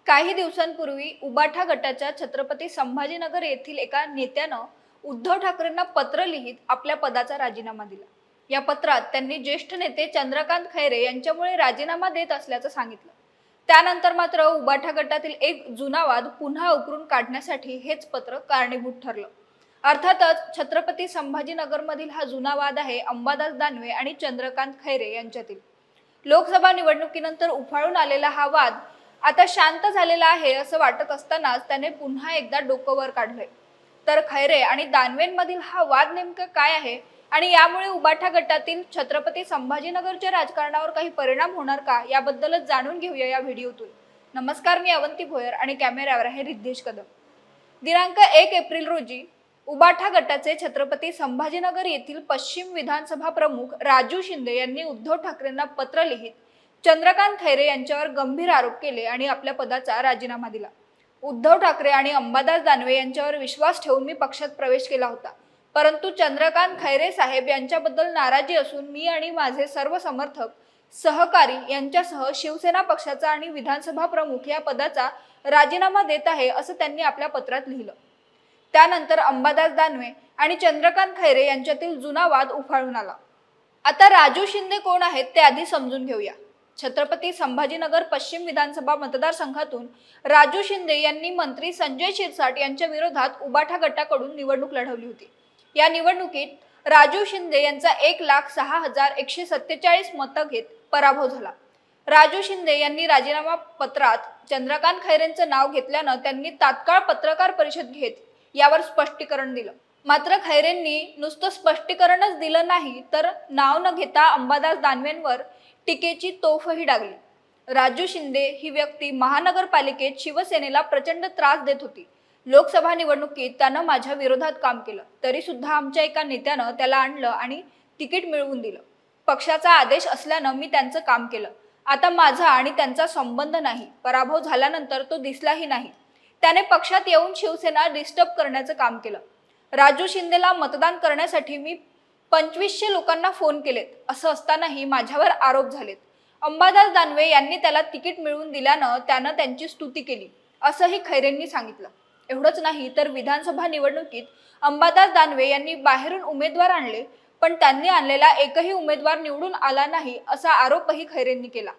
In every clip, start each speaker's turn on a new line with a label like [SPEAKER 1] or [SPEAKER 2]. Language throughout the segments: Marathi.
[SPEAKER 1] काही दिवसांपूर्वी उबाठा गटाच्या छत्रपती संभाजीनगर येथील एका नेत्यानं उद्धव ठाकरेंना पत्र लिहित आपल्या पदाचा राजीनामा दिला। या पत्रात त्यांनी ज्येष्ठ नेते चंद्रकांत खैरे यांच्यामुळे राजीनामा देत असल्याचं सांगितलं। त्यानंतर मात्र उबाठा गटातील एक जुना वाद पुन्हा उकरून काढण्यासाठी हेच पत्र कारणीभूत ठरलं। अर्थातच छत्रपती संभाजीनगरमधील हा जुना वाद आहे अंबादास दानवे आणि चंद्रकांत खैरे यांच्यातील। लोकसभा निवडणुकीनंतर उफाळून आलेला हा वाद आता शांत झालेला आहे असं वाटत असतानाच त्याने पुन्हा एकदा डोकं वर काढलंय। तर खैरे आणि दानवेंमधील हा वाद नेमका काय आहे आणि यामुळे उबाठा गटातील छत्रपती संभाजीनगरच्या राजकारणावर काही परिणाम होणार का याबद्दलच जाणून घेऊया या व्हिडिओतून। नमस्कार, मी अवंती भोयर आणि कॅमेऱ्यावर आहे रिद्धेश कदम। दिनांक 1 एप्रिल रोजी उबाठा गटाचे छत्रपती संभाजीनगर येथील पश्चिम विधानसभा प्रमुख राजू शिंदे यांनी उद्धव ठाकरेंना पत्र लिहित चंद्रकांत खैरे यांच्यावर गंभीर आरोप केले आणि आपल्या पदाचा राजीनामा दिला। उद्धव ठाकरे आणि अंबादास दानवे यांच्यावर विश्वास ठेवून मी पक्षात प्रवेश केला होता, परंतु चंद्रकांत खैरे साहेब यांच्याबद्दल नाराजी असून मी आणि माझे सर्व समर्थक सहकारी यांच्यासह शिवसेना पक्षाचा आणि विधानसभा प्रमुख या पदाचा राजीनामा देत आहे असं त्यांनी आपल्या पत्रात लिहिलं। त्यानंतर अंबादास दानवे आणि चंद्रकांत खैरे यांच्यातील जुना वाद उफाळून आला। आता राजू शिंदे कोण आहेत ते आधी समजून घेऊया। छत्रपती संभाजीनगर पश्चिम विधानसभा मतदारसंघातून राजू शिंदे यांनी मंत्री संजय शिरसाट यांच्या विरोधात उबाठा गटाकडून निवडणूक लढवली होती। या निवडणुकीत राजू शिंदे यांचा 1,06,147 मतं घेत पराभव झाला। राजू शिंदे यांनी राजीनामा पत्रात चंद्रकांत खैरेंचं नाव घेतल्यानं त्यांनी तात्काळ पत्रकार परिषद घेत यावर स्पष्टीकरण दिलं। मात्र खैरेंनी नुसतं स्पष्टीकरणच दिलं नाही तर नाव न घेता अंबादास दानवेंवर टीकेची तोफही डागली। राजू शिंदे ही व्यक्ती महानगरपालिकेत शिवसेनेला प्रचंड त्रास देत होती। लोकसभा निवडणुकीत त्यानं माझ्या विरोधात काम केलं, तरी सुद्धा आमच्या एका नेत्यानं त्याला आणलं आणि तिकीट मिळवून दिलं। पक्षाचा आदेश असल्यानं मी त्यांचं काम केलं। आता माझा आणि त्यांचा संबंध नाही। पराभव झाल्यानंतर तो दिसलाही नाही। त्याने पक्षात येऊन शिवसेना डिस्टर्ब करण्याचं काम केलं। राजू शिंदेला मतदान करण्यासाठी मी 2500 लोकांना फोन केलेत, असं असतानाही माझ्यावर आरोप झालेत। अंबादास दानवे यांनी त्याला तिकीट मिळवून दिल्यानं त्यानं त्यांची स्तुती केली असंही खैरेंनी सांगितलं। एवढंच नाही तर विधानसभा निवडणुकीत अंबादास दानवे यांनी बाहेरून उमेदवार आणले, पण त्यांनी आणलेला एकही उमेदवार निवडून आला नाही असा आरोपही खैरेंनी केला।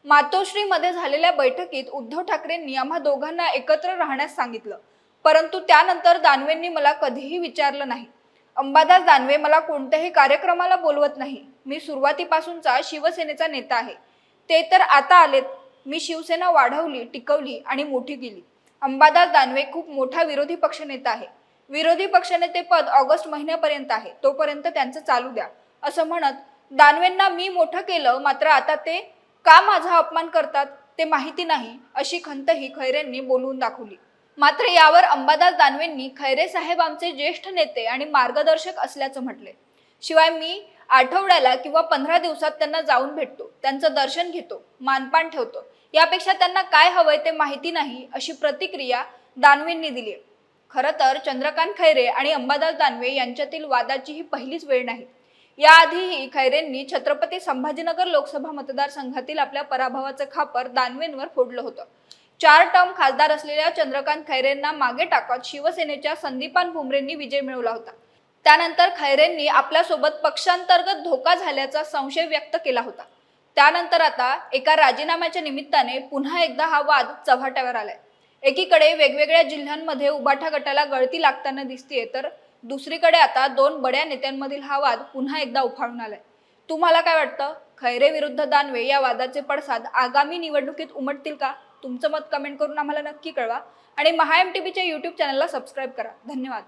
[SPEAKER 1] मातोश्रीमध्ये झालेल्या बैठकीत उद्धव ठाकरेंनी आम्हा दोघांना एकत्र राहण्यास सांगितलं, परंतु त्यानंतर दानवेंनी मला कधीही विचारलं नाही। अंबादास दानवे मला कोणत्याही कार्यक्रमाला बोलवत नाही। मी सुरुवातीपासूनचा शिवसेनेचा नेता आहे। ते तर आता आलेत। मी शिवसेना वाढवली, टिकवली आणि मोठी केली। अंबादास दानवे खूप मोठा विरोधी पक्षनेता आहे। विरोधी पक्षनेते पद ऑगस्ट महिन्यापर्यंत आहे, तोपर्यंत त्यांचं चालू द्या असं म्हणत दानवेंना मी मोठं केलं, मात्र आता ते का माझा अपमान करतात ते माहिती नाही अशी खंतही खैरेंनी बोलवून दाखवली। मात्र यावर अंबादास दानवेंनी खैरे साहेब आमचे ज्येष्ठ नेते आणि मार्गदर्शक असल्याचं म्हटले। शिवाय मी आठवड्याला किंवा 15 दिवसात त्यांना जाऊन भेटतो, त्यांचं दर्शन घेतो, मानपान ठेवतो। यापेक्षा त्यांना काय हवंय ते माहिती नाही अशी प्रतिक्रिया दानवेंनी दिली। खरं तर चंद्रकांत खैरे आणि अंबादास दानवे यांच्यातील वादाची ही पहिलीच वेळ नाही। याआधीही खैरेंनी छत्रपती संभाजीनगर लोकसभा मतदारसंघातील आपल्या पराभवाचं खापर दानवेंवर फोडलं होतं। 4 टर्म खासदार असलेल्या चंद्रकांत खैरेंना मागे टाकत शिवसेनेच्या संदीपान भुमरेंनी विजय मिळवला होता। त्यानंतर खैरेंनी आपल्यासोबत पक्षांतर्गत धोका झाल्याचा संशय व्यक्त केला होता। त्यानंतर आता एका राजीनाम्याच्या निमित्ताने पुन्हा एकदा हा वाद चव्हाट्यावर आलाय। एकीकडे वेगवेगळ्या जिल्ह्यांमध्ये उबाठा गटाला गळती लागताना दिसतेय, तर दुसरीकडे आता 2 बड्या नेत्यांमधील हा वाद पुन्हा एकदा उफाळून आलाय। तुम्हाला काय वाटतं? खैरे विरुद्ध दानवे या वादाचे पडसाद आगामी निवडणुकीत उमटतील का? तुमचं मत कमेंट करून आम्हाला नक्की कळवा आणि महाएमटीबीच्या YouTube चॅनलला सबस्क्राईब करा। धन्यवाद।